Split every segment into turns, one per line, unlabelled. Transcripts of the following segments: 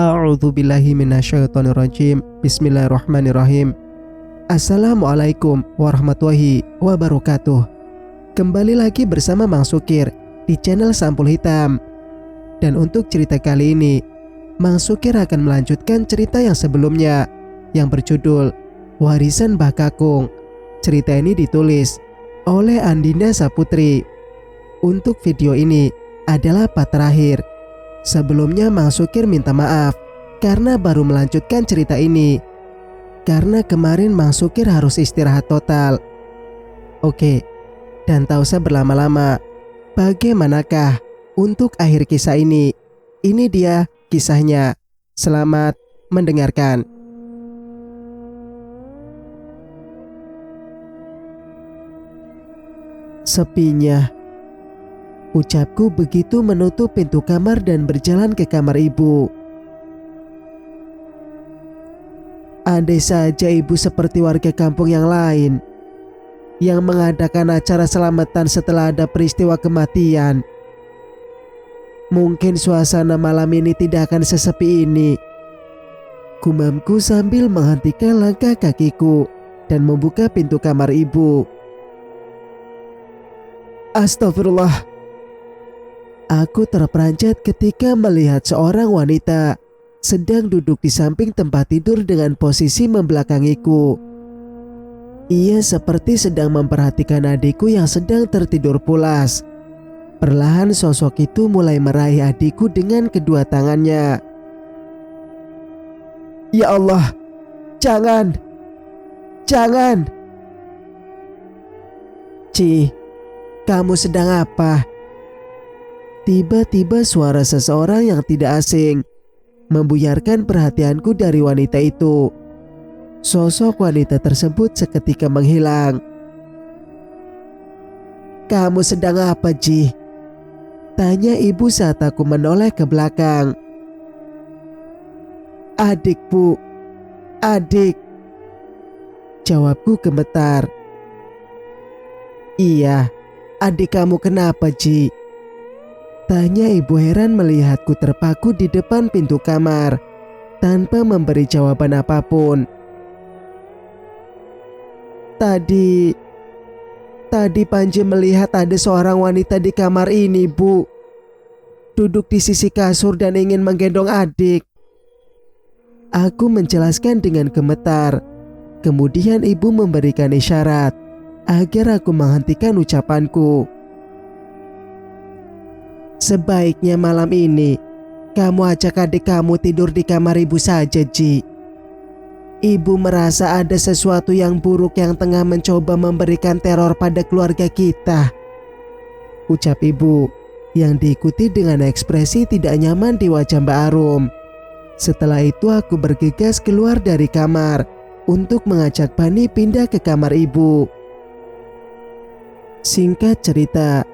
A'udzubillahi minasyaitonirrajim. Bismillahirrahmanirrahim. Assalamualaikum warahmatullahi wabarakatuh. Kembali lagi bersama Mang Sukir di channel Sampul Hitam. Dan untuk cerita kali ini, Mang Sukir akan melanjutkan cerita yang sebelumnya yang berjudul Warisan Mbah Kakung. Cerita ini ditulis oleh Andinda Saputri. Untuk video ini adalah part terakhir. Sebelumnya Mang Sukir minta maaf karena baru melanjutkan cerita ini, karena kemarin Mang Sukir harus istirahat total. Oke, dan tak usah berlama-lama, bagaimanakah untuk akhir kisah ini? Ini dia kisahnya. Selamat mendengarkan. Sepinya, ucapku begitu menutup pintu kamar dan berjalan ke kamar ibu. Andai saja ibu seperti warga kampung yang lain yang mengadakan acara selamatan setelah ada peristiwa kematian, mungkin suasana malam ini tidak akan sesepi ini. Gumamku sambil menghentikan langkah kakiku dan membuka pintu kamar ibu. Astagfirullah. Aku terperanjat ketika melihat seorang wanita sedang duduk di samping tempat tidur dengan posisi membelakangiku. Ia seperti sedang memperhatikan adikku yang sedang tertidur pulas. Perlahan sosok itu mulai meraih adikku dengan kedua tangannya. Ya Allah, jangan, jangan. Ci, kamu sedang apa? Tiba-tiba suara seseorang yang tidak asing membuyarkan perhatianku dari wanita itu. Sosok wanita tersebut seketika menghilang. Kamu sedang apa, Ji? Tanya ibu saat aku menoleh ke belakang. Adik, Bu. Adik. Jawabku gemetar. Iya, adik kamu kenapa, Ji? Tanya ibu heran melihatku terpaku di depan pintu kamar tanpa memberi jawaban apapun. Tadi Panji melihat ada seorang wanita di kamar ini, Bu. Duduk di sisi kasur dan ingin menggendong adik. Aku menjelaskan dengan gemetar. Kemudian ibu memberikan isyarat agar aku menghentikan ucapanku. Sebaiknya malam ini kamu ajak adik kamu tidur di kamar ibu saja, Ji. Ibu merasa ada sesuatu yang buruk yang tengah mencoba memberikan teror pada keluarga kita. Ucap ibu yang diikuti dengan ekspresi tidak nyaman di wajah Mbak Arum. Setelah itu aku bergegas keluar dari kamar untuk mengajak Bani pindah ke kamar ibu. Singkat cerita,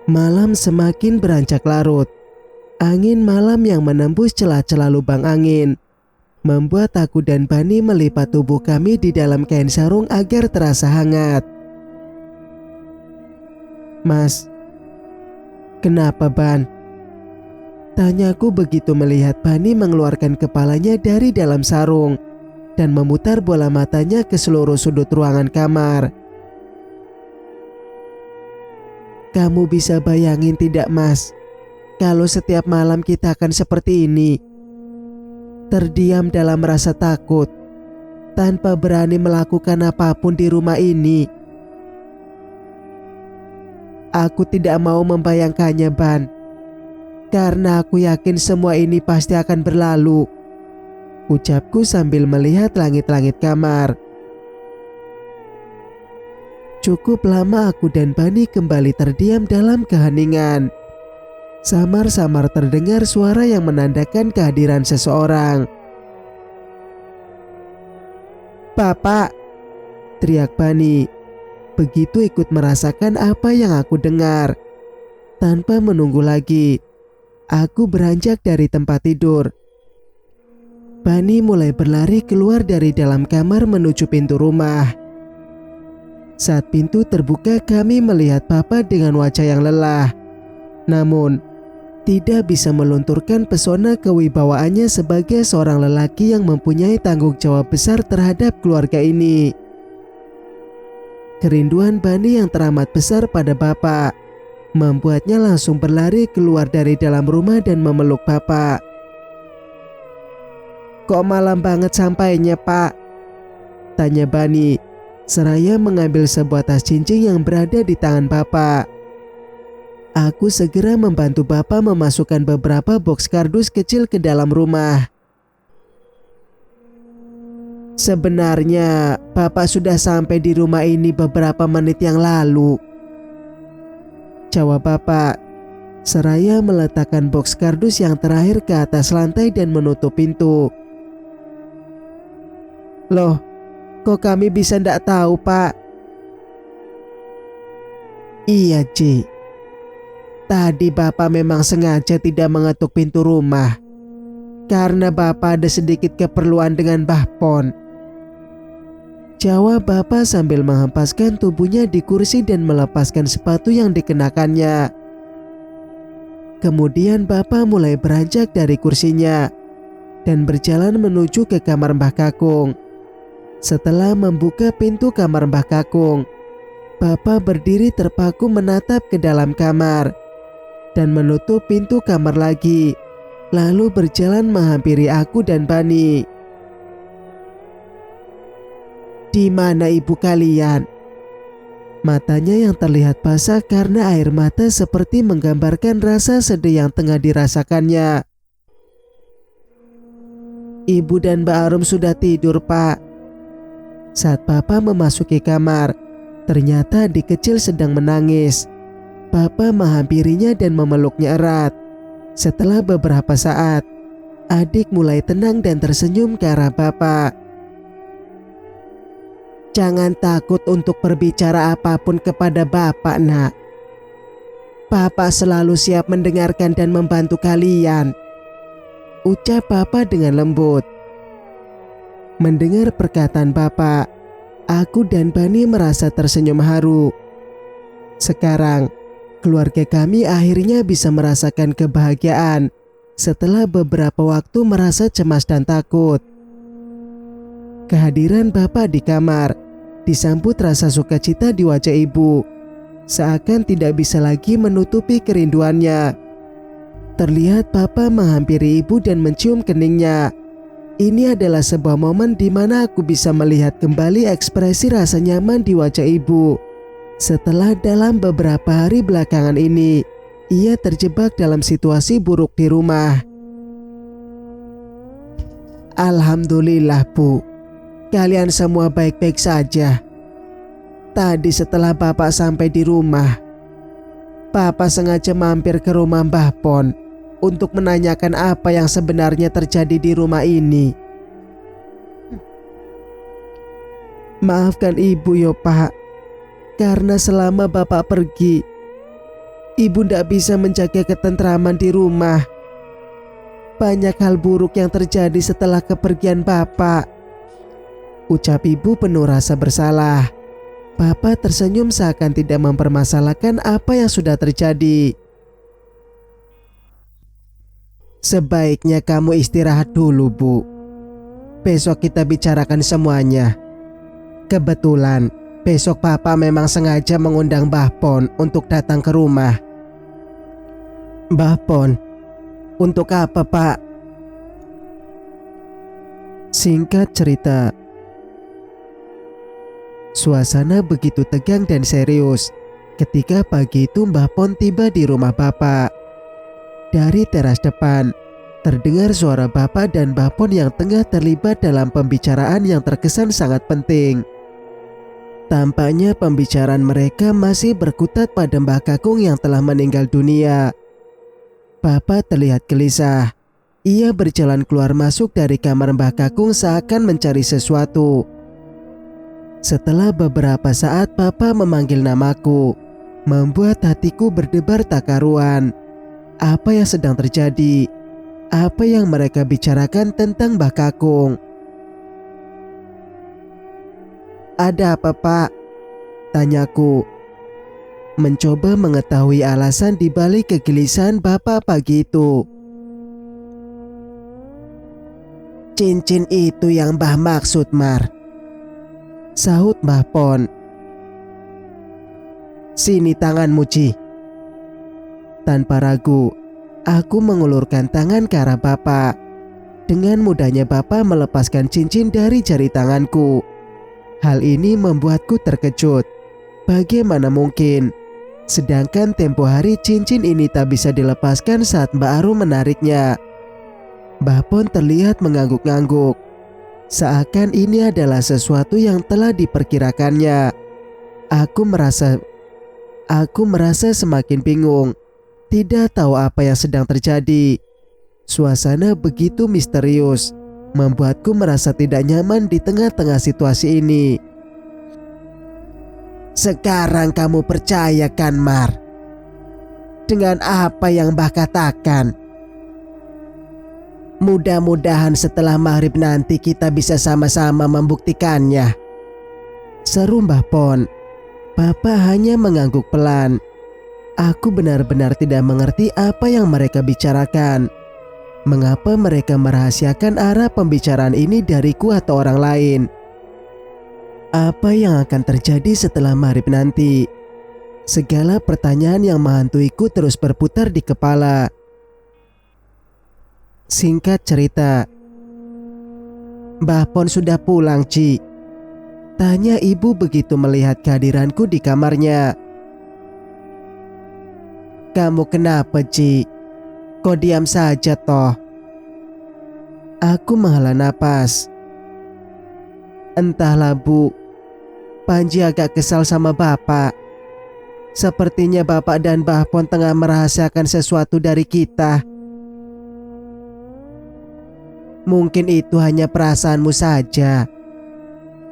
malam semakin beranjak larut. Angin malam yang menembus celah-celah lubang angin membuat aku dan Bani melipat tubuh kami di dalam kain sarung agar terasa hangat. Mas, kenapa, Ban? Tanyaku begitu melihat Bani mengeluarkan kepalanya dari dalam sarung dan memutar bola matanya ke seluruh sudut ruangan kamar. Kamu bisa bayangin tidak, Mas, kalau setiap malam kita akan seperti ini, terdiam dalam rasa takut, tanpa berani melakukan apapun di rumah ini. Aku tidak mau membayangkannya, Ban, karena aku yakin semua ini pasti akan berlalu. Ucapku sambil melihat langit-langit kamar. Cukup lama aku dan Bani kembali terdiam dalam keheningan. Samar-samar terdengar suara yang menandakan kehadiran seseorang. Bapak, teriak Bani, begitu ikut merasakan apa yang aku dengar. Tanpa menunggu lagi, aku beranjak dari tempat tidur. Bani mulai berlari keluar dari dalam kamar menuju pintu rumah. Saat pintu terbuka, kami melihat Papa dengan wajah yang lelah. Namun, tidak bisa melunturkan pesona kewibawaannya sebagai seorang lelaki yang mempunyai tanggung jawab besar terhadap keluarga ini. Kerinduan Bani yang teramat besar pada bapak membuatnya langsung berlari keluar dari dalam rumah dan memeluk bapak. "Kok malam banget sampainya, Pak?" tanya Bani, seraya mengambil sebuah tas cincin yang berada di tangan bapak. Aku segera membantu bapak memasukkan beberapa boks kardus kecil ke dalam rumah. "Sebenarnya bapak sudah sampai di rumah ini beberapa menit yang lalu," jawab bapak, seraya meletakkan boks kardus yang terakhir ke atas lantai dan menutup pintu. "Loh, kok kami bisa ndak tahu, Pak?" "Iya, Ci. Tadi bapak memang sengaja tidak mengetuk pintu rumah karena bapak ada sedikit keperluan dengan Mbah Pon," jawab bapak sambil menghempaskan tubuhnya di kursi dan melepaskan sepatu yang dikenakannya. Kemudian bapak mulai beranjak dari kursinya dan berjalan menuju ke kamar Mbah Kakung. Setelah membuka pintu kamar Mbah Kakung, bapak berdiri terpaku menatap ke dalam kamar dan menutup pintu kamar lagi, lalu berjalan menghampiri aku dan Bani. "Di mana ibu kalian?" Matanya yang terlihat basah karena air mata seperti menggambarkan rasa sedih yang tengah dirasakannya. "Ibu dan Mbak Arum sudah tidur, Pak." Saat Papa memasuki kamar, ternyata adik kecil sedang menangis. Papa menghampirinya dan memeluknya erat. Setelah beberapa saat, adik mulai tenang dan tersenyum ke arah Bapak. "Jangan takut untuk berbicara apapun kepada Bapak, Nak. Bapak selalu siap mendengarkan dan membantu kalian," ucap Bapak dengan lembut. Mendengar perkataan Bapak, aku dan Bani merasa tersenyum haru. Sekarang, keluarga kami akhirnya bisa merasakan kebahagiaan setelah beberapa waktu merasa cemas dan takut. Kehadiran Bapak di kamar disambut rasa sukacita di wajah ibu, seakan tidak bisa lagi menutupi kerinduannya. Terlihat Bapak menghampiri ibu dan mencium keningnya. Ini adalah sebuah momen di mana aku bisa melihat kembali ekspresi rasa nyaman di wajah ibu. Setelah dalam beberapa hari belakangan ini, ia terjebak dalam situasi buruk di rumah. "Alhamdulillah, Bu. Kalian semua baik-baik saja. Tadi setelah Bapak sampai di rumah, Bapak sengaja mampir ke rumah Mbah Pon untuk menanyakan apa yang sebenarnya terjadi di rumah ini. Maafkan Ibu yo, Pak. Karena selama Bapak pergi, Ibu tidak bisa menjaga ketentraman di rumah. Banyak hal buruk yang terjadi setelah kepergian Bapak," ucap ibu penuh rasa bersalah. Bapak tersenyum seakan tidak mempermasalahkan apa yang sudah terjadi. "Sebaiknya kamu istirahat dulu, Bu. Besok kita bicarakan semuanya. Kebetulan besok Papa memang sengaja mengundang Mbah Pon untuk datang ke rumah." "Mbah Pon? Untuk apa, Pak?" Singkat cerita, suasana begitu tegang dan serius ketika pagi itu Mbah Pon tiba di rumah Bapak. Dari teras depan, terdengar suara Bapak dan Mbah Pon yang tengah terlibat dalam pembicaraan yang terkesan sangat penting. Tampaknya pembicaraan mereka masih berkutat pada Mbah Kakung yang telah meninggal dunia. Bapak terlihat gelisah. Ia berjalan keluar masuk dari kamar Mbah Kakung seakan mencari sesuatu. Setelah beberapa saat Bapak memanggil namaku, membuat hatiku berdebar tak karuan. Apa yang sedang terjadi? Apa yang mereka bicarakan tentang Mbah Kakung? "Ada apa, Pak?" tanyaku. mencoba mengetahui alasan dibalik kegelisahan bapak pagi itu. "Cincin itu yang Mbah maksud, Mar," sahut Mbah Pon. "Sini tanganmu, Ci." Tanpa ragu, aku mengulurkan tangan ke arah bapak. Dengan mudahnya bapak melepaskan cincin dari jari tanganku. Hal ini membuatku terkejut. Bagaimana mungkin? Sedangkan tempo hari cincin ini tak bisa dilepaskan saat Mbak Arum menariknya. Mbah Pon terlihat mengangguk-angguk, seakan ini adalah sesuatu yang telah diperkirakannya. Aku merasa semakin bingung, tidak tahu apa yang sedang terjadi. Suasana begitu misterius, membuatku merasa tidak nyaman di tengah-tengah situasi ini. "Sekarang kamu percaya kan, Mar? Dengan apa yang Mbah katakan? Mudah-mudahan setelah maghrib nanti kita bisa sama-sama membuktikannya," seru Mbah Pon. Bapak hanya mengangguk pelan. Aku benar-benar tidak mengerti apa yang mereka bicarakan. Mengapa mereka merahasiakan arah pembicaraan ini dariku atau orang lain? Apa yang akan terjadi setelah maghrib nanti? Segala pertanyaan yang menghantuiku terus berputar di kepala. Singkat cerita, "Mbah Pon sudah pulang, Ci?" tanya ibu begitu melihat kehadiranku di kamarnya. "Kamu kenapa, Ci? Kok diam saja toh?" Aku menghela napas. "Entahlah, Bu. Panji agak kesal sama Bapak. Sepertinya Bapak dan Mbah Pon tengah merahasiakan sesuatu dari kita." "Mungkin itu hanya perasaanmu saja.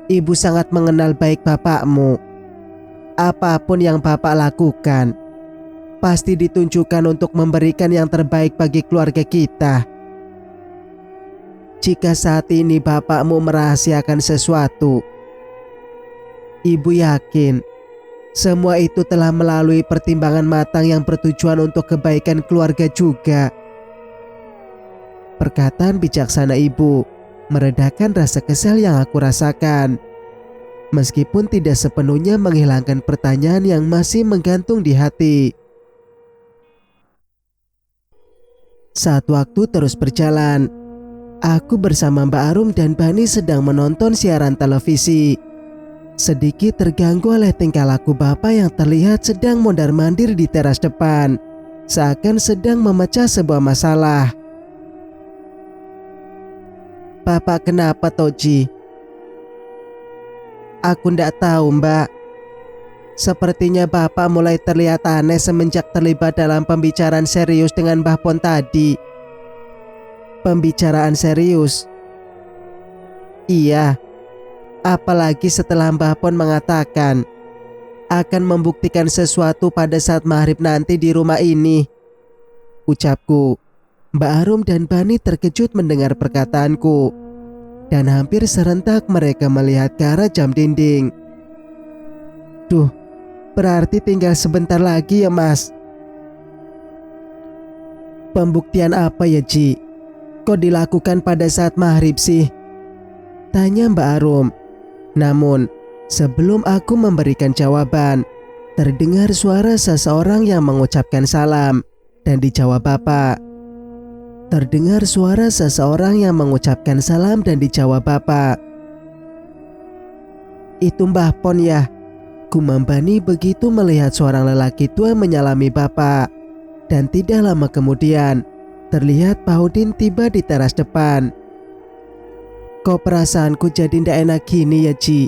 Ibu sangat mengenal baik bapakmu. Apapun yang Bapak lakukan, pasti ditunjukkan untuk memberikan yang terbaik bagi keluarga kita. Jika saat ini bapakmu merahasiakan sesuatu, Ibu yakin semua itu telah melalui pertimbangan matang yang bertujuan untuk kebaikan keluarga juga." Perkataan bijaksana ibu meredakan rasa kesal yang aku rasakan, meskipun tidak sepenuhnya menghilangkan pertanyaan yang masih menggantung di hati. Saat waktu terus berjalan, aku bersama Mbak Arum dan Bani sedang menonton siaran televisi. Sedikit terganggu oleh tingkah laku bapak yang terlihat sedang mondar-mandir di teras depan, seakan sedang memecah sebuah masalah. "Bapak kenapa, Toji?" "Aku ndak tahu, Mbak. Sepertinya Bapak mulai terlihat aneh semenjak terlibat dalam pembicaraan serius dengan Mbah Pon tadi." "Pembicaraan serius?" "Iya. Apalagi setelah Mbah Pon mengatakan akan membuktikan sesuatu pada saat maghrib nanti di rumah ini," ucapku. Mbak Arum dan Bani terkejut mendengar perkataanku, dan hampir serentak mereka melihat ke arah jam dinding. "Duh, berarti tinggal sebentar lagi ya, Mas." "Pembuktian apa ya, Ji? Kok dilakukan pada saat maghrib sih?" tanya Mbak Arum. Namun, sebelum aku memberikan jawaban, terdengar suara seseorang yang mengucapkan salam dan dijawab Bapak. Terdengar suara seseorang yang mengucapkan salam dan dijawab Bapak. "Itu Mbah Pon ya?" Kumam Bani begitu melihat seorang lelaki tua menyalami Bapak. Dan tidak lama kemudian, terlihat Pak Udin tiba di teras depan. "Kok perasaanku jadi ndak enak gini ya, Ji?"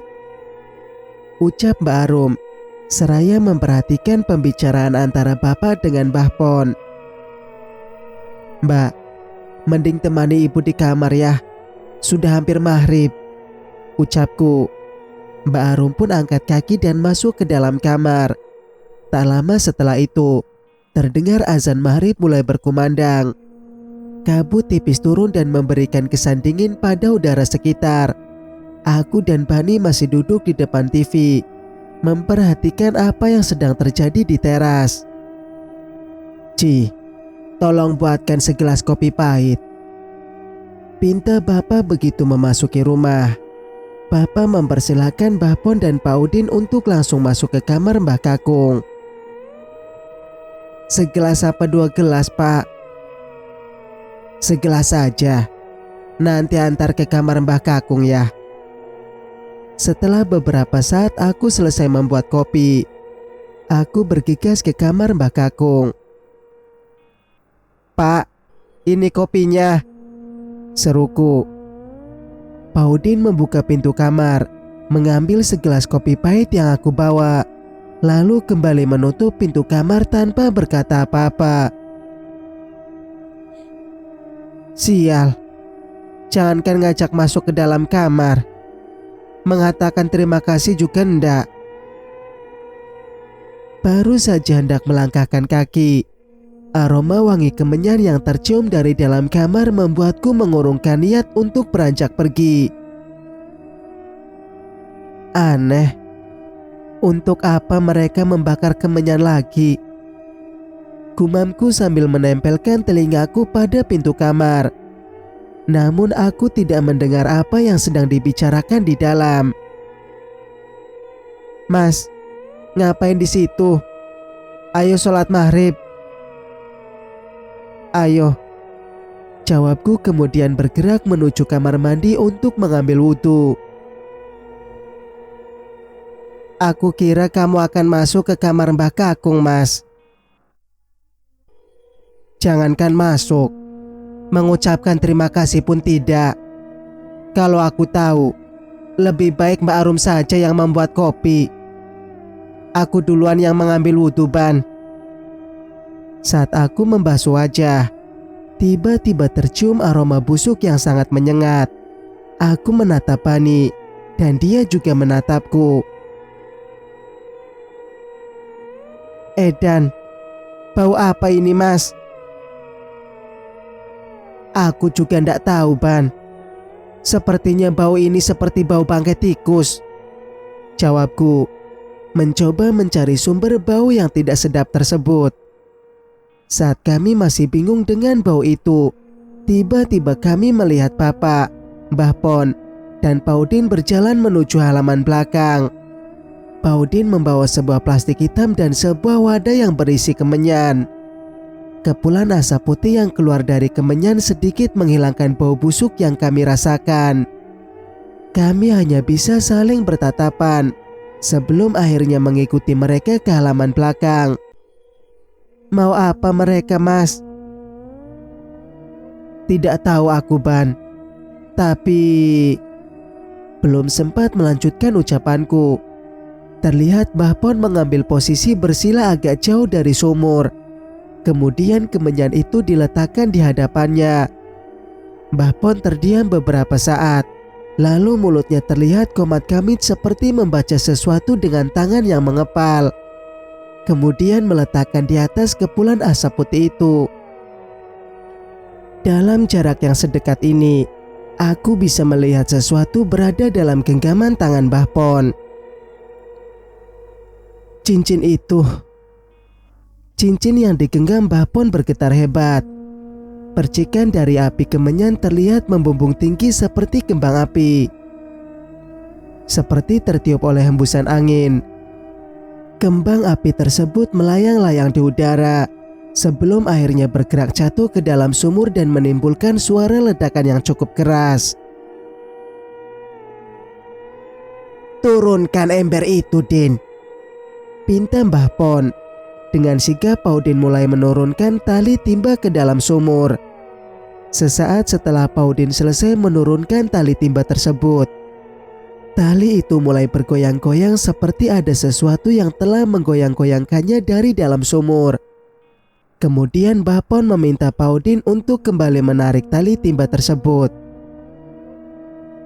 ucap Mbak Arum, seraya memperhatikan pembicaraan antara Bapak dengan Mbah Pon. "Mbak, mending temani ibu di kamar ya. Sudah hampir maghrib," ucapku. Mbak Arum pun angkat kaki dan masuk ke dalam kamar. Tak lama setelah itu, terdengar azan maghrib mulai berkumandang. Kabut tipis turun dan memberikan kesan dingin pada udara sekitar. Aku dan Bani masih duduk di depan TV. memperhatikan apa yang sedang terjadi di teras. "Ci, tolong buatkan segelas kopi pahit," pinta Bapak begitu memasuki rumah. Bapak mempersilahkan Mbah Pon dan Pak Udin untuk langsung masuk ke kamar Mbah Kakung. "Segelas apa 2 gelas, Pak?" "Segelas saja. Nanti antar ke kamar Mbah Kakung ya." Setelah beberapa saat aku selesai membuat kopi, aku bergegas ke kamar Mbah Kakung. "Pak, ini kopinya," seruku. Pak Udin membuka pintu kamar, mengambil segelas kopi pahit yang aku bawa, lalu kembali menutup pintu kamar tanpa berkata apa-apa. Sial, jangankan ngajak masuk ke dalam kamar, mengatakan terima kasih juga enggak. Baru saja hendak melangkahkan kaki, aroma wangi kemenyan yang tercium dari dalam kamar membuatku mengurungkan niat untuk beranjak pergi. Aneh, untuk apa mereka membakar kemenyan lagi? Gumamku sambil menempelkan telingaku pada pintu kamar. Namun aku tidak mendengar apa yang sedang dibicarakan di dalam. "Mas, ngapain di situ? Ayo sholat maghrib." "Ayo," jawabku kemudian bergerak menuju kamar mandi untuk mengambil wudhu. "Aku kira kamu akan masuk ke kamar Mbah Kakung, Mas." "Jangankan masuk, mengucapkan terima kasih pun tidak. Kalau aku tahu, lebih baik Mbak Arum saja yang membuat kopi. Aku duluan yang mengambil wudhu, Ban." Saat aku membasuh wajah, tiba-tiba tercium aroma busuk yang sangat menyengat. Aku menatap Bani, dan dia juga menatapku. "Edan, bau apa ini, Mas?" "Aku juga ndak tahu, Ban. Sepertinya bau ini seperti bau bangkai tikus," jawabku, mencoba mencari sumber bau yang tidak sedap tersebut. Saat kami masih bingung dengan bau itu, tiba-tiba kami melihat Bapak, Mbah Pon, dan Pak Udin berjalan menuju halaman belakang. Pak Udin membawa sebuah plastik hitam dan sebuah wadah yang berisi kemenyan. Kepulan asap putih yang keluar dari kemenyan sedikit menghilangkan bau busuk yang kami rasakan. Kami hanya bisa saling bertatapan sebelum akhirnya mengikuti mereka ke halaman belakang. "Mau apa mereka, Mas?" "Tidak tahu aku, Ban. Tapi..." Belum sempat melanjutkan ucapanku, terlihat Mbah Pon mengambil posisi bersila agak jauh dari sumur. Kemudian kemenyan itu diletakkan di hadapannya. Mbah Pon terdiam beberapa saat, lalu mulutnya terlihat komat kamit seperti membaca sesuatu dengan tangan yang mengepal. Kemudian meletakkan di atas kepulan asap putih itu. Dalam jarak yang sedekat ini, aku bisa melihat sesuatu berada dalam genggaman tangan Mbah Pon. Cincin itu. Cincin yang digenggam Mbah Pon bergetar hebat. Percikan dari api kemenyan terlihat membumbung tinggi seperti kembang api. Seperti tertiup oleh hembusan angin, kembang api tersebut melayang-layang di udara sebelum akhirnya bergerak jatuh ke dalam sumur dan menimbulkan suara ledakan yang cukup keras. "Turunkan ember itu, Din," pinta Mbah Pon. Dengan sigap Pak Udin mulai menurunkan tali timba ke dalam sumur. Sesaat setelah Pak Udin selesai menurunkan tali timba tersebut, tali itu mulai bergoyang-goyang seperti ada sesuatu yang telah menggoyang-goyangkannya dari dalam sumur. Kemudian Mbah Pon meminta Pak Udin untuk kembali menarik tali timba tersebut.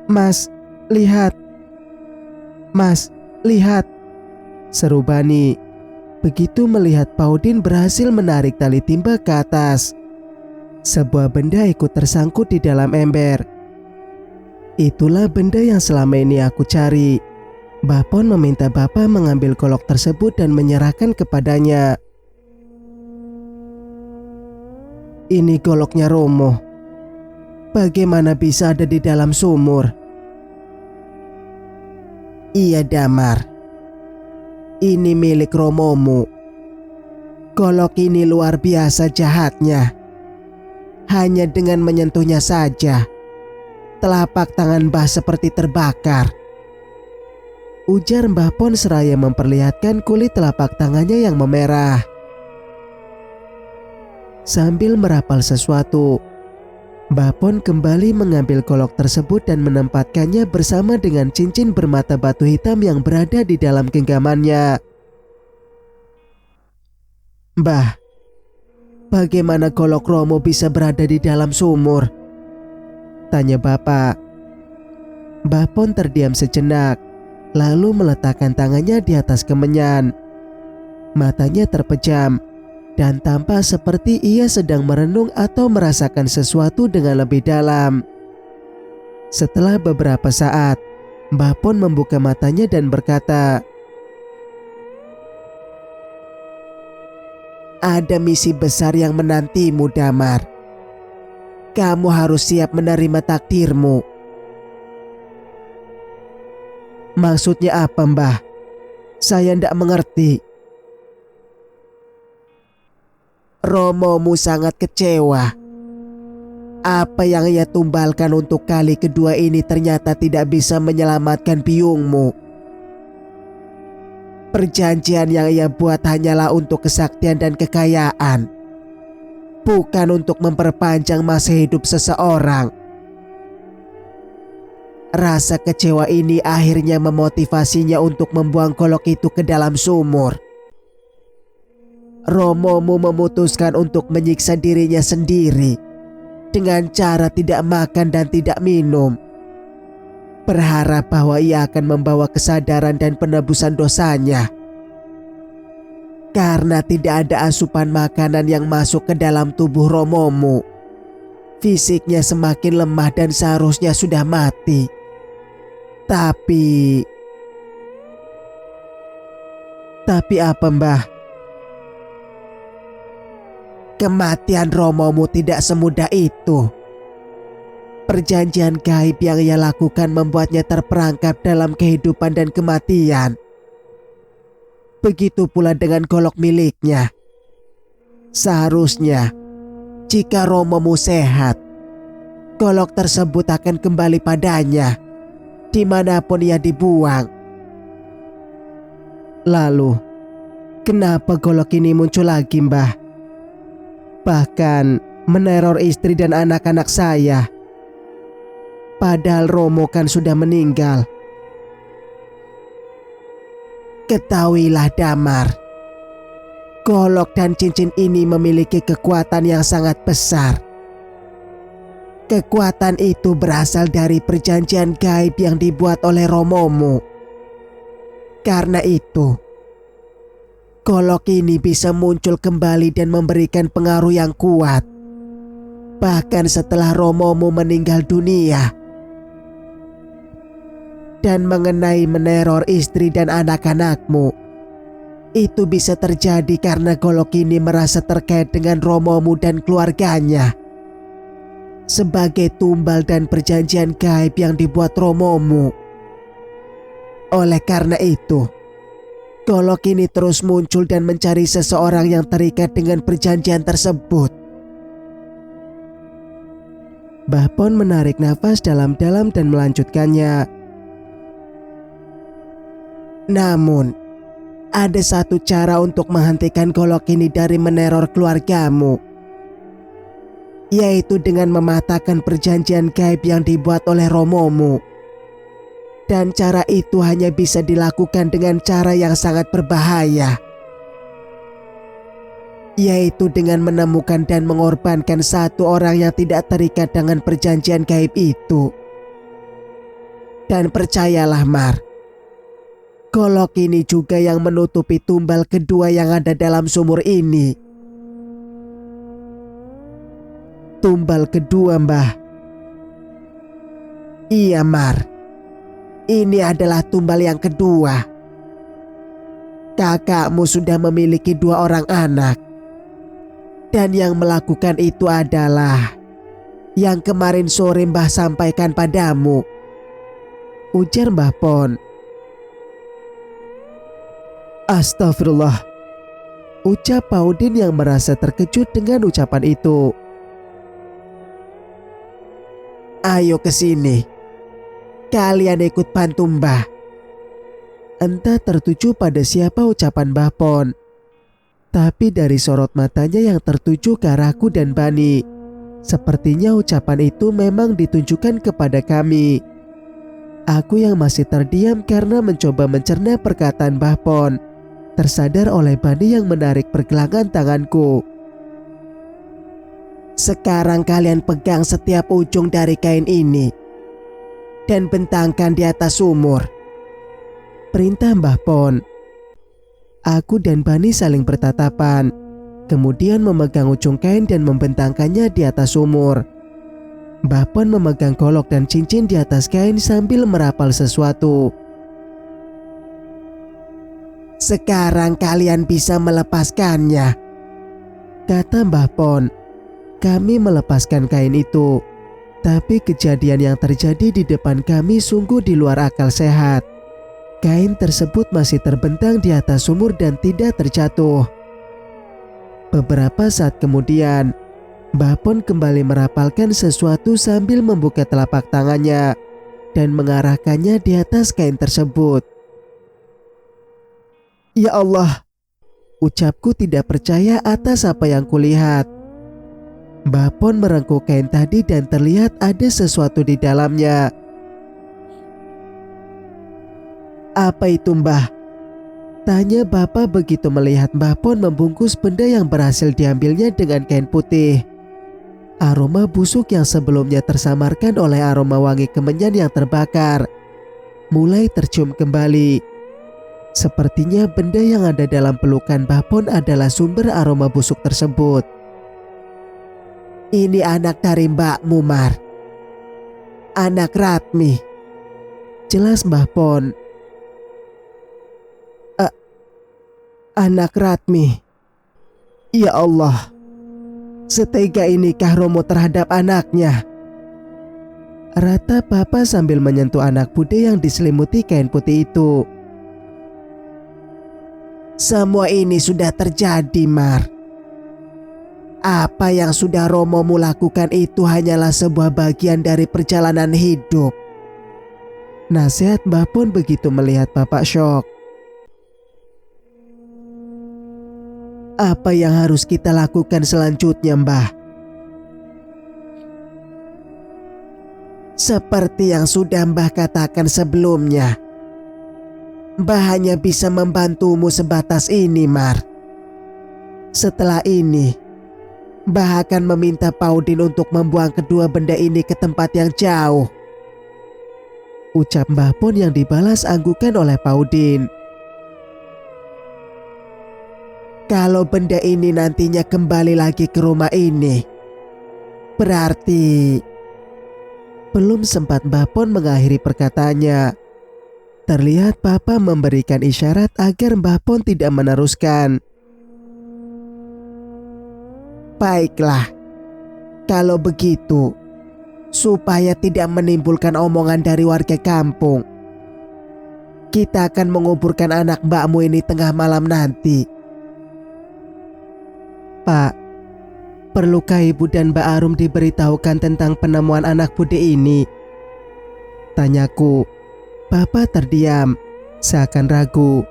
"Mas, lihat. Mas, lihat," seru Bani. Begitu melihat Pak Udin berhasil menarik tali timba ke atas, sebuah benda ikut tersangkut di dalam ember. Itulah benda yang selama ini aku cari. Mbah Pon meminta Bapak mengambil golok tersebut dan menyerahkan kepadanya. Ini goloknya Romo. Bagaimana bisa ada di dalam sumur? Iya Damar. Ini milik Romomu. Golok ini luar biasa jahatnya. Hanya dengan menyentuhnya saja, telapak tangan Mbah seperti terbakar. Ujar Mbah Pon seraya memperlihatkan kulit telapak tangannya yang memerah. Sambil merapal sesuatu, Mbah Pon kembali mengambil golok tersebut dan menempatkannya bersama dengan cincin bermata batu hitam yang berada di dalam genggamannya. Mbah, bagaimana golok Romo bisa berada di dalam sumur? Tanya Bapak. Mbah Pon terdiam sejenak, lalu meletakkan tangannya di atas kemenyan. Matanya terpejam dan tampak seperti ia sedang merenung atau merasakan sesuatu dengan lebih dalam. Setelah beberapa saat, Mbah Pon membuka matanya dan berkata, "Ada misi besar yang menantimu, Damar. Kamu harus siap menerima takdirmu." Maksudnya apa, Mbah? Saya tidak mengerti. Romomu sangat kecewa. Apa yang ia tumbalkan untuk kali kedua ini ternyata tidak bisa menyelamatkan biungmu. Perjanjian yang ia buat hanyalah untuk kesaktian dan kekayaan, bukan untuk memperpanjang masa hidup seseorang. Rasa kecewa ini akhirnya memotivasinya untuk membuang golok itu ke dalam sumur. Romomu memutuskan untuk menyiksa dirinya sendiri dengan cara tidak makan dan tidak minum, berharap bahwa ia akan membawa kesadaran dan penebusan dosanya. Karena tidak ada asupan makanan yang masuk ke dalam tubuh Romomu, fisiknya semakin lemah dan seharusnya sudah mati. Tapi apa, Mbah? Kematian Romomu tidak semudah itu. Perjanjian gaib yang ia lakukan membuatnya terperangkap dalam kehidupan dan kematian. Begitu pula dengan golok miliknya. Seharusnya, jika Romomu sehat, golok tersebut akan kembali padanya, dimanapun ia dibuang. Lalu, kenapa golok ini muncul lagi, Mbah? Bahkan meneror istri dan anak-anak saya. Padahal Romo kan sudah meninggal. Ketahuilah Damar, golok dan cincin ini memiliki kekuatan yang sangat besar. Kekuatan itu berasal dari perjanjian gaib yang dibuat oleh Romomu. Karena itu, golok ini bisa muncul kembali dan memberikan pengaruh yang kuat, bahkan setelah Romomu meninggal dunia. Dan mengenai meneror istri dan anak-anakmu, itu bisa terjadi karena golok ini merasa terkait dengan Romomu dan keluarganya sebagai tumbal dan perjanjian gaib yang dibuat Romomu. Oleh karena itu, golok ini terus muncul dan mencari seseorang yang terikat dengan perjanjian tersebut. Mbah Pon menarik nafas dalam-dalam dan melanjutkannya. Namun, ada satu cara untuk menghentikan golok ini dari meneror keluargamu, yaitu dengan mematahkan perjanjian gaib yang dibuat oleh Romomu. Dan cara itu hanya bisa dilakukan dengan cara yang sangat berbahaya, yaitu dengan menemukan dan mengorbankan satu orang yang tidak terikat dengan perjanjian gaib itu. Dan percayalah, Mar, golok ini juga yang menutupi tumbal kedua yang ada dalam sumur ini. Tumbal kedua, Mbah? Iya, Mar.
Ini adalah tumbal yang kedua. Kakakmu sudah memiliki 2 orang anak. Dan yang melakukan itu adalah yang kemarin sore Mbah sampaikan padamu,
ujar Mbah Pon. Astagfirullah, ucap Pak Udin yang merasa terkejut dengan ucapan itu.
Ayo ke sini. Kalian ikut bantu Mbah.
Entah tertuju pada siapa ucapan Mbah Pon, tapi dari sorot matanya yang tertuju ke arahku dan Bani, sepertinya ucapan itu memang ditujukan kepada kami. Aku yang masih terdiam karena mencoba mencerna perkataan Mbah Pon, tersadar oleh Bani yang menarik pergelangan tanganku.
Sekarang kalian pegang setiap ujung dari kain ini dan bentangkan di atas sumur,
perintah Mbah Pon. Aku dan Bani saling bertatapan, kemudian memegang ujung kain dan membentangkannya di atas sumur. Mbah Pon memegang golok dan cincin di atas kain sambil merapal sesuatu.
Sekarang kalian bisa melepaskannya,
kata Mbah Pon. Kami melepaskan kain itu, tapi kejadian yang terjadi di depan kami sungguh di luar akal sehat. Kain tersebut masih terbentang di atas sumur dan tidak terjatuh. Beberapa saat kemudian, Mbah Pon kembali merapalkan sesuatu sambil membuka telapak tangannya dan mengarahkannya di atas kain tersebut. Ya Allah, ucapku tidak percaya atas apa yang kulihat. Mbah Pon merengkuh kain tadi dan terlihat ada sesuatu di dalamnya.
Apa itu Mbah?
Tanya Bapak begitu melihat Mbah Pon membungkus benda yang berhasil diambilnya dengan kain putih. Aroma busuk yang sebelumnya tersamarkan oleh aroma wangi kemenyan yang terbakar mulai tercium kembali. Sepertinya benda yang ada dalam pelukan Mbah Pon adalah sumber aroma busuk tersebut.
Ini anak dari Mbak Mumar, anak Ratmi,
jelas Mbah Pon.
Anak Ratmi. Ya Allah, setega inikah Romo terhadap anaknya?
Rata Papa sambil menyentuh anak bude yang diselimuti kain putih itu.
Semua ini sudah terjadi, Mar. Apa yang sudah Romomu lakukan itu hanyalah sebuah bagian dari perjalanan hidup.
Nasihat Mbah Pon begitu melihat Bapak syok.
Apa yang harus kita lakukan selanjutnya, Mbah? Seperti yang sudah Mbah katakan sebelumnya, Mbah hanya bisa membantumu sebatas ini, Mar. Setelah ini, Mbah akan meminta Paudin untuk membuang kedua benda ini ke tempat yang jauh,
ucap Mbah Pon yang dibalas anggukan oleh Paudin.
Kalau benda ini nantinya kembali lagi ke rumah ini, berarti...
Belum sempat Mbah Pon mengakhiri perkataannya, terlihat Papa memberikan isyarat agar Mbah Pon tidak meneruskan.
Baiklah, kalau begitu, supaya tidak menimbulkan omongan dari warga kampung, kita akan menguburkan anak mbakmu ini tengah malam nanti.
Pak, perlukah Ibu dan Mbak Arum diberitahukan tentang penemuan anak bude ini? Tanyaku. Papa terdiam, seakan ragu.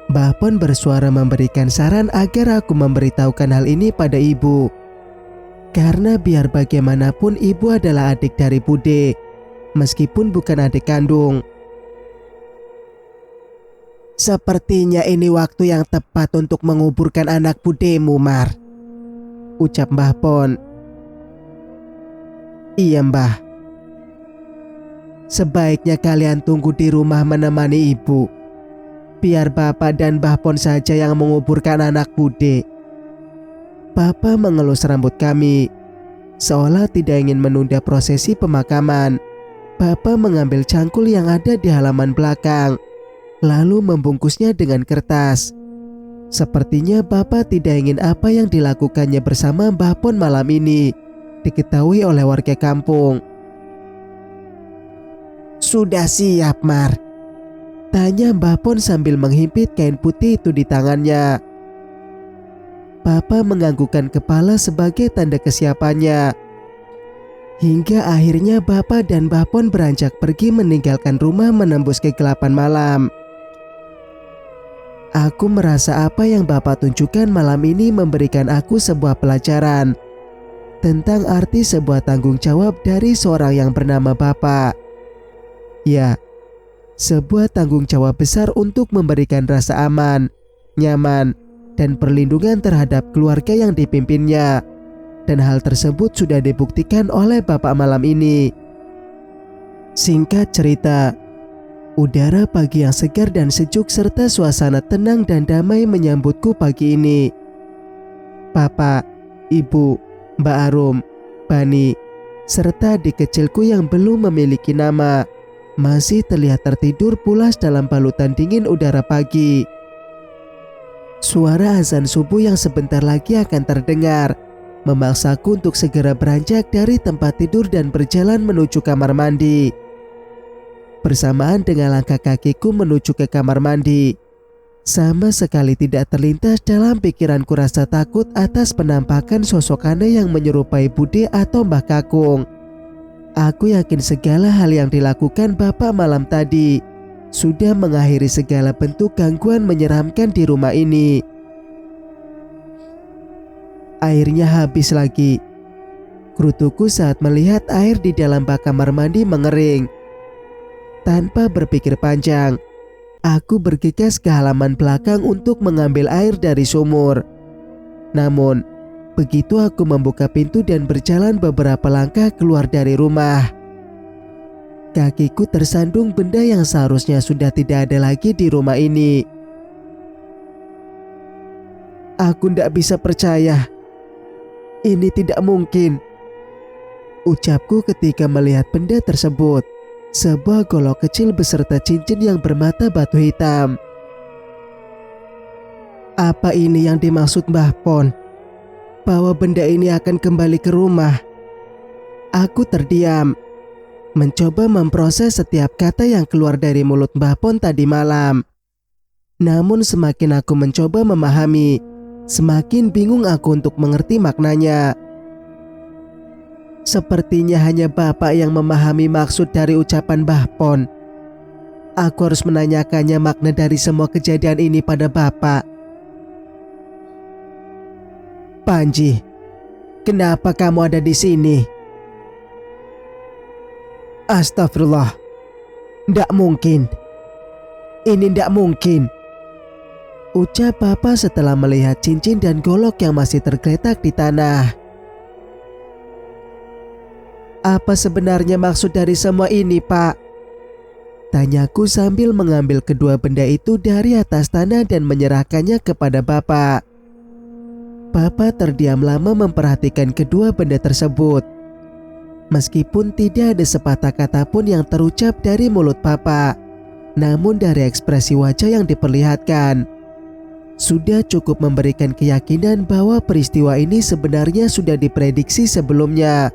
Mbah Pon bersuara memberikan saran agar aku memberitahukan hal ini pada ibu. Karena biar bagaimanapun ibu adalah adik dari bude, meskipun bukan adik kandung.
Sepertinya ini waktu yang tepat untuk menguburkan anak budemu, Mar,
ucap Mbah Pon.
Iya, Mbah. Sebaiknya kalian tunggu di rumah menemani ibu. Biar Bapak dan Mbah Pon saja yang menguburkan anak bude.
Papa mengelus rambut kami, seolah tidak ingin menunda prosesi pemakaman. Bapak mengambil cangkul yang ada di halaman belakang, lalu membungkusnya dengan kertas. Sepertinya Bapak tidak ingin apa yang dilakukannya bersama Mbah Pon malam ini diketahui oleh warga kampung.
Sudah siap, Mar?
Tanya Mbah Pon sambil menghimpit kain putih itu di tangannya. Bapak menganggukkan kepala sebagai tanda kesiapannya. Hingga akhirnya Bapak dan Mbah Pon beranjak pergi meninggalkan rumah menembus kegelapan malam. Aku merasa apa yang Bapak tunjukkan malam ini memberikan aku sebuah pelajaran tentang arti sebuah tanggung jawab dari seorang yang bernama Bapak. Ya, sebuah tanggung jawab besar untuk memberikan rasa aman, nyaman, dan perlindungan terhadap keluarga yang dipimpinnya. Dan hal tersebut sudah dibuktikan oleh Bapak malam ini. Singkat cerita, udara pagi yang segar dan sejuk serta suasana tenang dan damai menyambutku pagi ini. Bapak, Ibu, Mbak Arum, Bani, serta adik kecilku yang belum memiliki nama masih terlihat tertidur pulas dalam balutan dingin udara pagi. Suara azan subuh yang sebentar lagi akan terdengar memaksaku untuk segera beranjak dari tempat tidur dan berjalan menuju kamar mandi. Bersamaan dengan langkah kakiku menuju ke kamar mandi, sama sekali tidak terlintas dalam pikiranku rasa takut atas penampakan sosok aneh yang menyerupai Bude atau Mbah Kakung. Aku yakin segala hal yang dilakukan Bapak malam tadi sudah mengakhiri segala bentuk gangguan menyeramkan di rumah ini. Airnya habis lagi. Kerutuku saat melihat air di dalam bak kamar mandi mengering. Tanpa berpikir panjang, aku bergegas ke halaman belakang untuk mengambil air dari sumur. Namun, begitu aku membuka pintu dan berjalan beberapa langkah keluar dari rumah, kakiku tersandung benda yang seharusnya sudah tidak ada lagi di rumah ini. Aku tidak bisa percaya. Ini tidak mungkin, ucapku ketika melihat benda tersebut. Sebuah golok kecil beserta cincin yang bermata batu hitam. Apa ini yang dimaksud Mbah Pon? Bahwa benda ini akan kembali ke rumah? Aku terdiam, mencoba memproses setiap kata yang keluar dari mulut Mbah Pon tadi malam. Namun semakin aku mencoba memahami, semakin bingung aku untuk mengerti maknanya. Sepertinya hanya Bapak yang memahami maksud dari ucapan Mbah Pon. Aku harus menanyakannya makna dari semua kejadian ini pada Bapak. Panji, kenapa kamu ada di sini? Astagfirullah, ndak mungkin. Ini ndak mungkin, ucap Bapak setelah melihat cincin dan golok yang masih tergeletak di tanah. Apa sebenarnya maksud dari semua ini, Pak? Tanyaku sambil mengambil kedua benda itu dari atas tanah dan menyerahkannya kepada Bapak. Bapak terdiam lama memperhatikan kedua benda tersebut. Meskipun tidak ada sepatah kata pun yang terucap dari mulut Bapak, namun dari ekspresi wajah yang diperlihatkan, sudah cukup memberikan keyakinan bahwa peristiwa ini sebenarnya sudah diprediksi sebelumnya.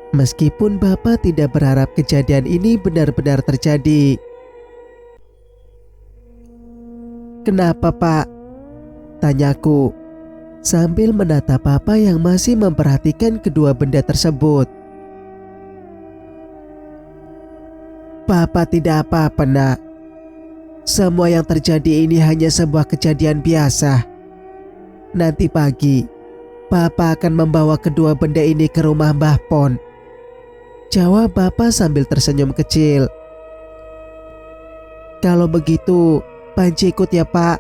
Meskipun Bapak tidak berharap kejadian ini benar-benar terjadi. Kenapa, Pak? Tanyaku sambil menatap Bapak yang masih memperhatikan kedua benda tersebut. Bapak tidak apa-apa, Nak. Semua yang terjadi ini hanya sebuah kejadian biasa. Nanti pagi, Bapak akan membawa kedua benda ini ke rumah Mbah Pon, jawab Bapak sambil tersenyum kecil. Kalau begitu, Panji ikut ya, Pak?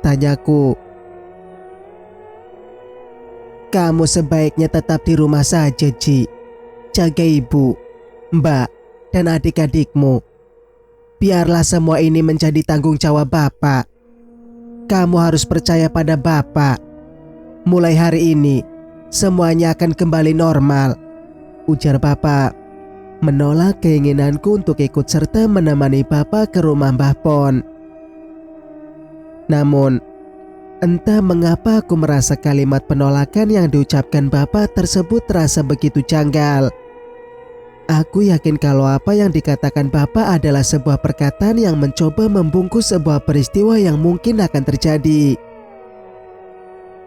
Tanyaku. Kamu sebaiknya tetap di rumah saja, Ji. Jaga ibu, mbak, dan adik-adikmu. Biarlah semua ini menjadi tanggung jawab Bapak. Kamu harus percaya pada Bapak. Mulai hari ini, semuanya akan kembali normal, ujar Bapak. menolak keinginanku untuk ikut serta menemani Bapak ke rumah Mbah Pon. Namun, entah mengapa aku merasa kalimat penolakan yang diucapkan Bapak tersebut terasa begitu janggal. Aku yakin kalau apa yang dikatakan Bapak adalah sebuah perkataan yang mencoba membungkus sebuah peristiwa yang mungkin akan terjadi.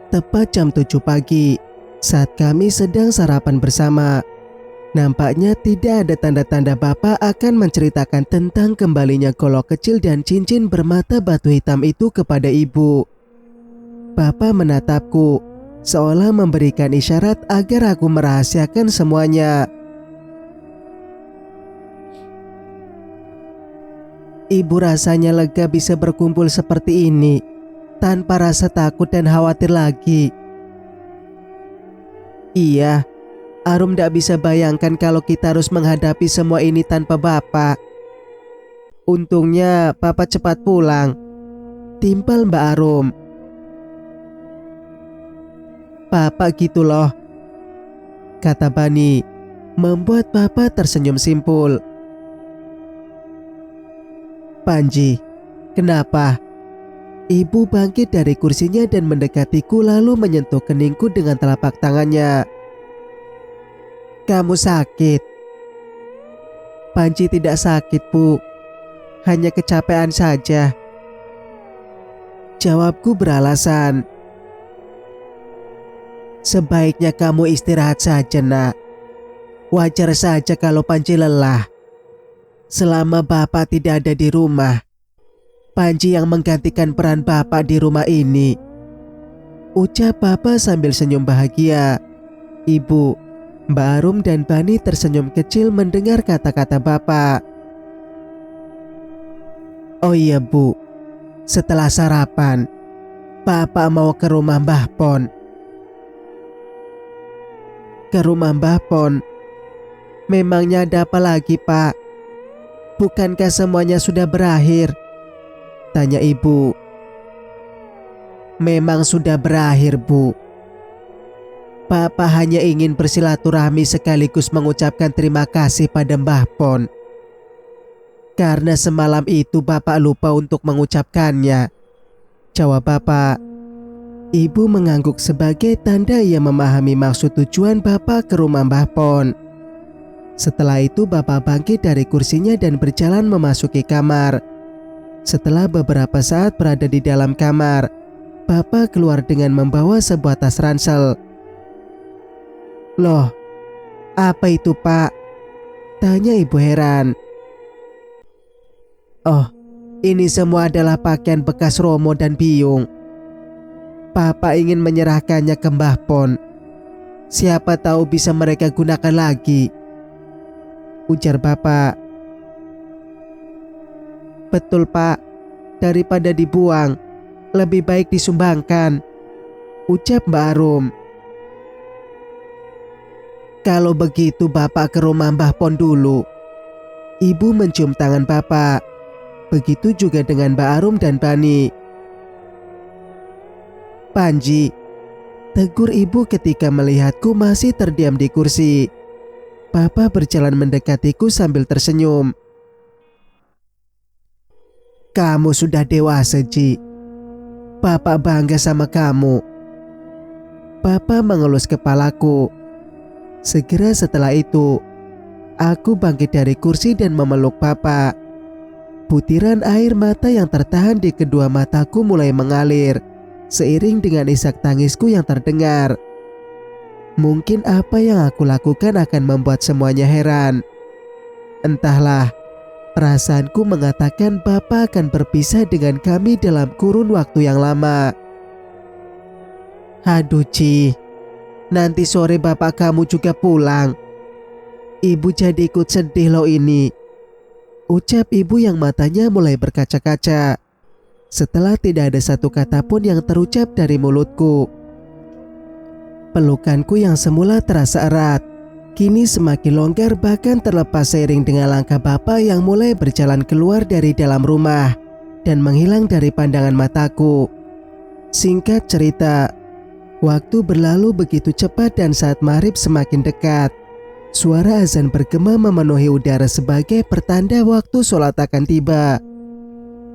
Tepat jam 7 pagi, saat kami sedang sarapan bersama, nampaknya tidak ada tanda-tanda Bapak akan menceritakan tentang kembalinya golok kecil dan cincin bermata batu hitam itu kepada Ibu. Bapak menatapku, seolah memberikan isyarat agar aku merahasiakan semuanya. Ibu rasanya lega bisa berkumpul seperti ini, tanpa rasa takut dan khawatir lagi. Iya, Arum tidak bisa bayangkan kalau kita harus menghadapi semua ini tanpa Bapak. Untungnya Bapak cepat pulang, timpal Mbak Arum. Bapak gitu loh, kata Bani, membuat Bapak tersenyum simpul. Panji, kenapa? Ibu bangkit dari kursinya dan mendekatiku lalu menyentuh keningku dengan telapak tangannya. Kamu sakit? Panji tidak sakit, Bu. Hanya kecapean saja. Jawabku beralasan. Sebaiknya kamu istirahat saja, Nak. Wajar saja kalau Panji lelah. Selama Bapak tidak ada di rumah, Panji yang menggantikan peran Bapak di rumah ini, ucap Bapak sambil senyum bahagia. Ibu, Mbak Arum dan Bani tersenyum kecil mendengar kata-kata Bapak. Oh iya Bu, setelah sarapan, Bapak mau ke rumah Mbah Pon. Ke rumah Mbah Pon? Memangnya ada apa lagi, Pak? Bukankah semuanya sudah berakhir? Tanya Ibu. Memang sudah berakhir, Bu. Bapak hanya ingin bersilaturahmi sekaligus mengucapkan terima kasih pada Mbah Pon. Karena semalam itu Bapak lupa untuk mengucapkannya. Jawab Bapak. Ibu mengangguk sebagai tanda ia memahami maksud tujuan Bapak ke rumah Mbah Pon. Setelah itu Bapak bangkit dari kursinya dan berjalan memasuki kamar. Setelah beberapa saat berada di dalam kamar, Bapak keluar dengan membawa sebuah tas ransel. Loh, apa itu Pak? Tanya Ibu heran. Oh, ini semua adalah pakaian bekas Romo dan Biung. Bapak ingin menyerahkannya ke Mbah Pon. Siapa tahu bisa mereka gunakan lagi, ujar Bapak. Betul Pak, daripada dibuang, lebih baik disumbangkan, ucap Mbak Arum. Kalau begitu Bapak ke rumah Mbah Pon dulu. Ibu mencium tangan Bapak. Begitu juga dengan Mbak Arum dan Bani. Panji, tegur Ibu ketika melihatku masih terdiam di kursi. Bapak berjalan mendekatiku sambil tersenyum. Kamu sudah dewasa, Ji. Bapak bangga sama kamu. Bapak mengelus kepalaku. Segera setelah itu, aku bangkit dari kursi dan memeluk Bapak. Butiran air mata yang tertahan di kedua mataku mulai mengalir, seiring dengan isak tangisku yang terdengar. Mungkin apa yang aku lakukan akan membuat semuanya heran. Entahlah, perasaanku mengatakan Bapak akan berpisah dengan kami dalam kurun waktu yang lama. Aduh Ci, nanti sore Bapak kamu juga pulang. Ibu jadi ikut sedih loh ini, ucap Ibu yang matanya mulai berkaca-kaca. Setelah tidak ada satu kata pun yang terucap dari mulutku. Pelukanku yang semula terasa erat, kini semakin longgar bahkan terlepas seiring dengan langkah Bapak yang mulai berjalan keluar dari dalam rumah dan menghilang dari pandangan mataku. Singkat cerita, waktu berlalu begitu cepat dan saat maghrib semakin dekat. Suara azan bergema memenuhi udara sebagai pertanda waktu sholat akan tiba.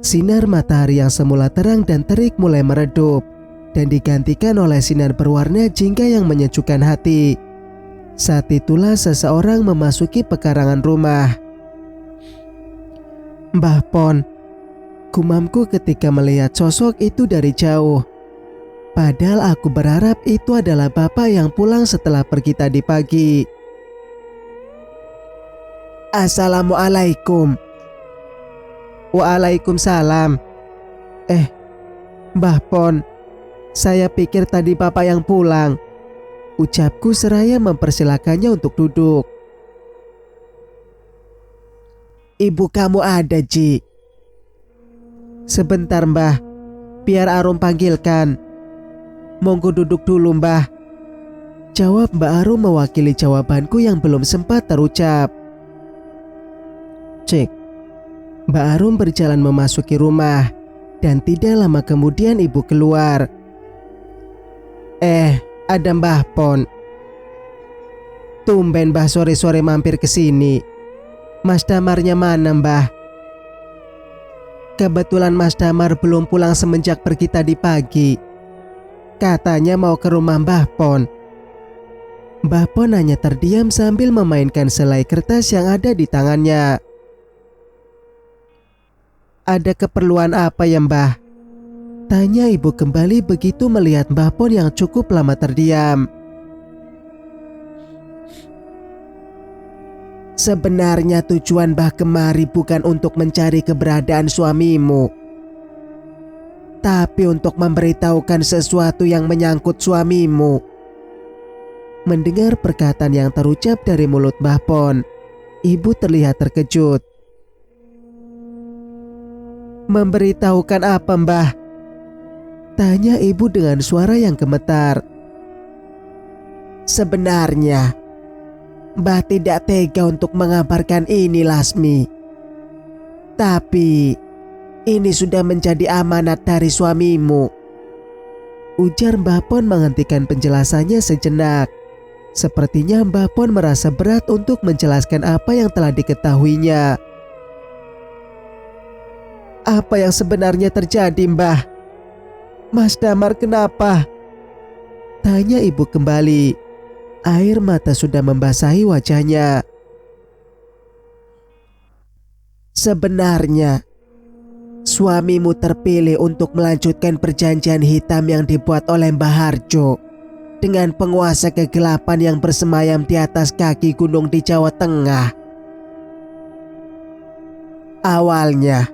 Sinar matahari yang semula terang dan terik mulai meredup dan digantikan oleh sinar berwarna jingga yang menyejukkan hati. Saat itulah seseorang memasuki pekarangan rumah. "Mbah Pon," gumamku ketika melihat sosok itu dari jauh. Padahal aku berharap itu adalah bapak yang pulang setelah pergi tadi pagi.
"Assalamualaikum."
"Waalaikumsalam." Mbah Pon, saya pikir tadi bapak yang pulang," ucapku seraya mempersilakannya untuk duduk.
"Ibu kamu ada, Ji?"
"Sebentar Mbah, biar Arum panggilkan." "Monggo duduk dulu Mbah," jawab Mbak Arum mewakili jawabanku yang belum sempat terucap. Cek. Mbak Arum berjalan memasuki rumah dan tidak lama kemudian ibu keluar. Ada Mbah Pon." "Tumben Mbah sore-sore mampir ke sini. Mas Damarnya mana Mbah?" "Kebetulan Mas Damar belum pulang semenjak pergi tadi pagi. Katanya mau ke rumah Mbah Pon." Mbah Pon hanya terdiam sambil memainkan selai kertas yang ada di tangannya. "Ada keperluan apa ya Mbah?" tanya ibu kembali begitu melihat Mbah Pon yang cukup lama terdiam.
"Sebenarnya tujuan Mbah kemari bukan untuk mencari keberadaan suamimu, tapi untuk memberitahukan sesuatu yang menyangkut suamimu."
Mendengar perkataan yang terucap dari mulut Mbah Pon, ibu terlihat terkejut. "Memberitahukan apa Mbah?" tanya ibu dengan suara yang gemetar.
"Sebenarnya Mbah tidak tega untuk mengabarkan ini, Lasmi. Tapi ini sudah menjadi amanat dari suamimu,"
ujar Mbah Pon menghentikan penjelasannya sejenak. Sepertinya Mbah Pon merasa berat untuk menjelaskan apa yang telah diketahuinya. "Apa yang sebenarnya terjadi Mbah? Mas Damar kenapa?" tanya ibu kembali. Air mata sudah membasahi wajahnya.
"Sebenarnya suamimu terpilih untuk melanjutkan perjanjian hitam yang dibuat oleh Mbah Harjo dengan penguasa kegelapan yang bersemayam di atas kaki gunung di Jawa Tengah. Awalnya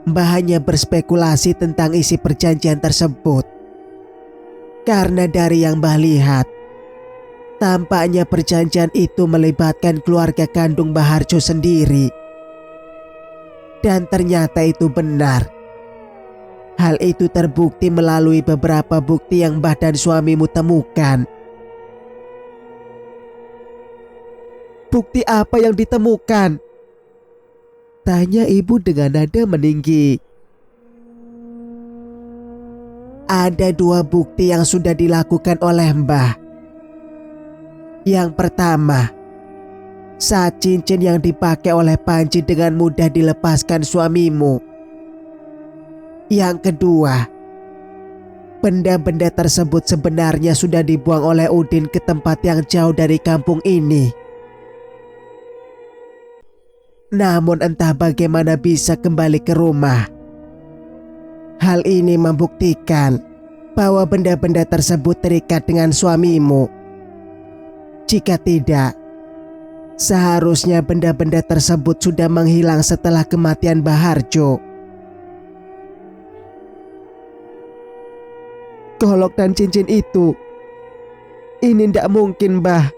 Mbah hanya berspekulasi tentang isi perjanjian tersebut, karena dari yang Mbah lihat, tampaknya perjanjian itu melibatkan keluarga kandung Mbah Harjo sendiri. Dan ternyata itu benar. Hal itu terbukti melalui beberapa bukti yang Mbah dan suamimu temukan."
"Bukti apa yang ditemukan?" tanya ibu dengan nada meninggi.
"Ada 2 bukti yang sudah dilakukan oleh Mbah. Yang pertama, saat cincin yang dipakai oleh Panji dengan mudah dilepaskan suamimu. Yang kedua, benda-benda tersebut sebenarnya sudah dibuang oleh Udin ke tempat yang jauh dari kampung ini. Namun entah bagaimana bisa kembali ke rumah. Hal ini membuktikan bahwa benda-benda tersebut terikat dengan suamimu. Jika tidak, seharusnya benda-benda tersebut sudah menghilang setelah kematian Mbah Harjo."
"Golok dan cincin itu, ini tidak mungkin Mbah.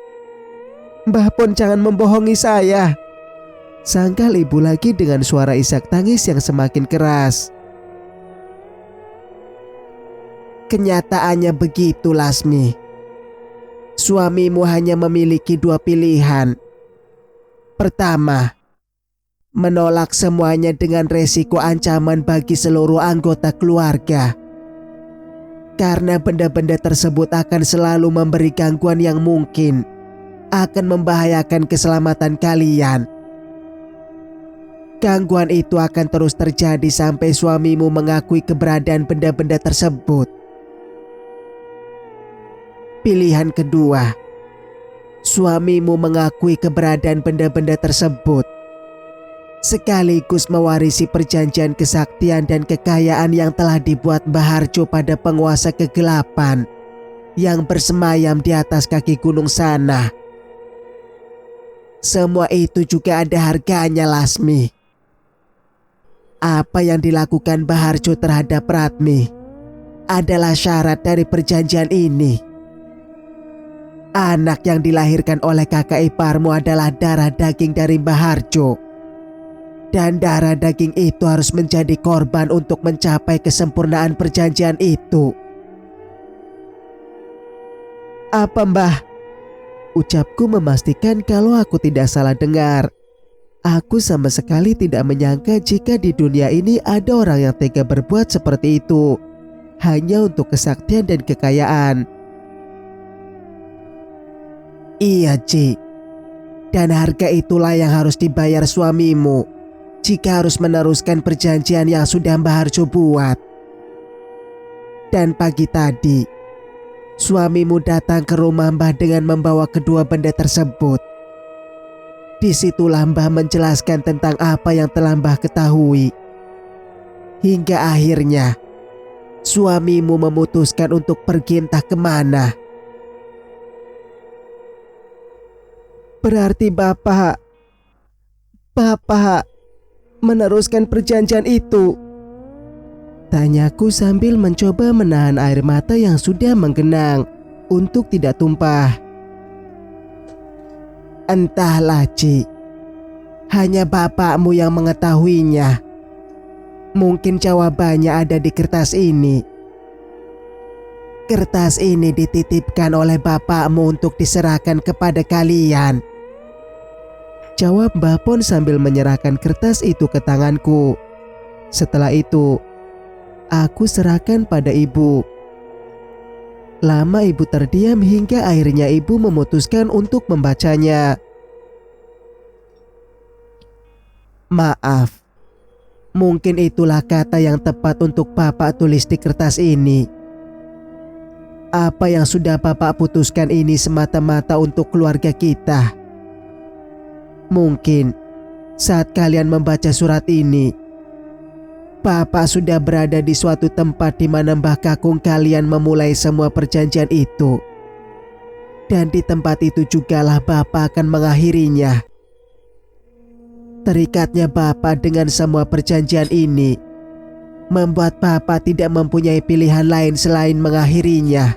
Mbah Pon jangan membohongi saya," sangkal ibu lagi dengan suara isak tangis yang semakin keras.
"Kenyataannya begitu, Lasmi. Suamimu hanya memiliki 2 pilihan. Pertama, menolak semuanya dengan resiko ancaman bagi seluruh anggota keluarga, karena benda-benda tersebut akan selalu memberi gangguan yang mungkin akan membahayakan keselamatan kalian. Gangguan itu akan terus terjadi sampai suamimu mengakui keberadaan benda-benda tersebut. Pilihan kedua, suamimu mengakui keberadaan benda-benda tersebut, sekaligus mewarisi perjanjian kesaktian dan kekayaan yang telah dibuat Mbah Harjo pada penguasa kegelapan yang bersemayam di atas kaki gunung sana. Semua itu juga ada harganya, Lasmi. Apa yang dilakukan Mbah Harjo terhadap Ratmi adalah syarat dari perjanjian ini. Anak yang dilahirkan oleh kakak iparmu adalah darah daging dari Mbah Harjo. Dan darah daging itu harus menjadi korban untuk mencapai kesempurnaan perjanjian itu.
Apa, Mbah? Ucapku memastikan kalau aku tidak salah dengar. Aku sama sekali tidak menyangka jika di dunia ini ada orang yang tega berbuat seperti itu, hanya untuk kesaktian dan kekayaan.
Iya, Ci. Dan harga itulah yang harus dibayar suamimu jika harus meneruskan perjanjian yang sudah Mbah Harjo buat. Dan pagi tadi, suamimu datang ke rumah Mbah dengan membawa kedua benda tersebut. Disitulah Mbah menjelaskan tentang apa yang telah Mbah ketahui. Hingga akhirnya, suamimu memutuskan untuk pergi entah kemana.
Berarti Bapak meneruskan perjanjian itu? Tanyaku sambil mencoba menahan air mata yang sudah menggenang untuk tidak tumpah.
Entahlah, Ci. Hanya bapakmu yang mengetahuinya. Mungkin jawabannya ada di kertas ini. Kertas ini dititipkan oleh bapakmu untuk diserahkan kepada kalian.
Jawab Mbah Pon sambil menyerahkan kertas itu ke tanganku. Setelah itu, aku serahkan pada ibu. Lama ibu terdiam hingga akhirnya ibu memutuskan untuk membacanya.
Maaf, mungkin itulah kata yang tepat untuk Bapak tulis di kertas ini. Apa yang sudah Bapak putuskan ini semata-mata untuk keluarga kita. Mungkin saat kalian membaca surat ini, Bapak sudah berada di suatu tempat di mana Mbah Kakung kalian memulai semua perjanjian itu. Dan di tempat itu jugalah Bapak akan mengakhirinya. Terikatnya Bapak dengan semua perjanjian ini membuat Bapak tidak mempunyai pilihan lain selain mengakhirinya.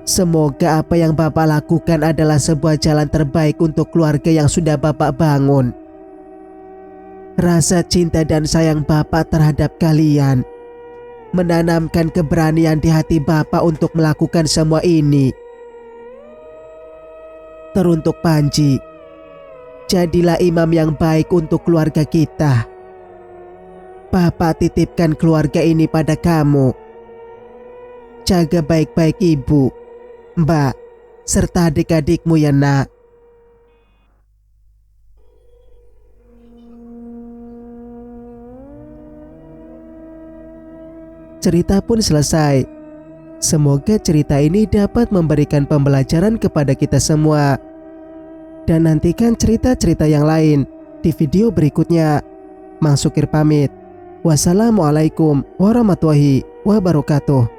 Semoga apa yang Bapak lakukan adalah sebuah jalan terbaik untuk keluarga yang sudah Bapak bangun. Rasa cinta dan sayang Bapak terhadap kalian menanamkan keberanian di hati Bapak untuk melakukan semua ini. Teruntuk Panji, jadilah imam yang baik untuk keluarga kita. Bapak titipkan keluarga ini pada kamu. Jaga baik-baik ibu, Mbak, serta adik-adikmu ya, Nak.
Cerita pun selesai. Semoga cerita ini dapat memberikan pembelajaran kepada kita semua. Dan nantikan cerita-cerita yang lain di video berikutnya. Mang Sukir pamit. Wassalamualaikum warahmatullahi wabarakatuh.